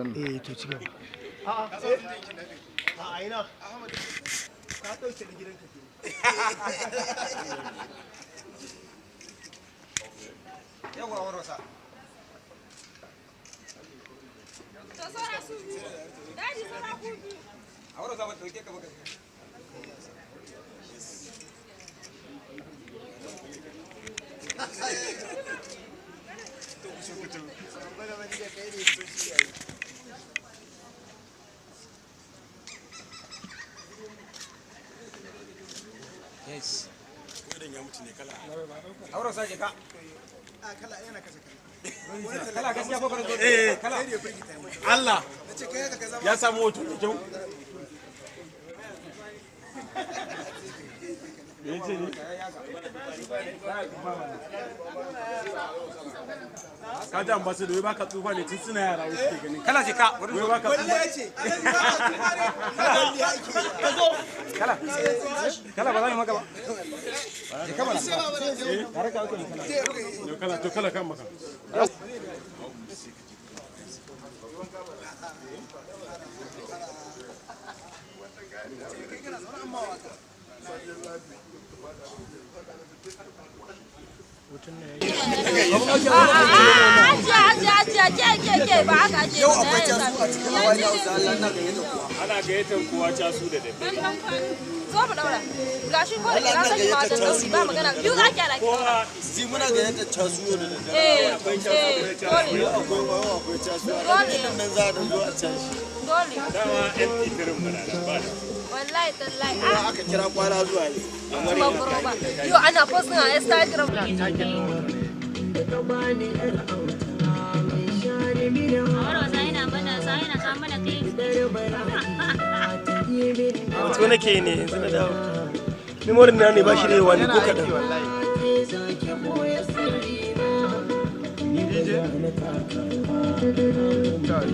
to ci gaba. A ina Ahmad ka dauke da gidanka ke. Yawa warwasa. To sora su. Dadi sora ku. A warwasa ba dauke ka ba kai. Yes. Kudin ya mutu ne kala. Aure sake ka. A kala yana kashe kala. Kala gaskiya ko kana zo. Kala. Allah. Nace kai ka kaza. Ya samu hoto da kyau. Yace ne. Ka ji ambassador wai baka tsufa ne tun suna yara wai suke ganin. Kala ce ka. Wai baka tsufa. Kala. Kala ba za mu maka ba. Je ka bana. Tare ka kala. Kala to kala kan maka. Ajiya ba haka ake yau akwai casu a cikin wani hausa Allah na gayyata kuwa. Ana gayyatar kuwa casu da dare. zo mu daura gashi ko da na sani ma da dauki ba magana biyu za ki alaki si muna gayyatar casu da dare. Akwai casu a nan za a zo a can shi. Dole. Dama empty tirin mana da ba da. Wallahi tallahi. Aka kira kwana zuwa yi. Ba. Yo ana posting a Instagram. Wato nake ne yanzu na dawo. Memorin na ne ba shi da yawa ne ko kaɗan. Tashi.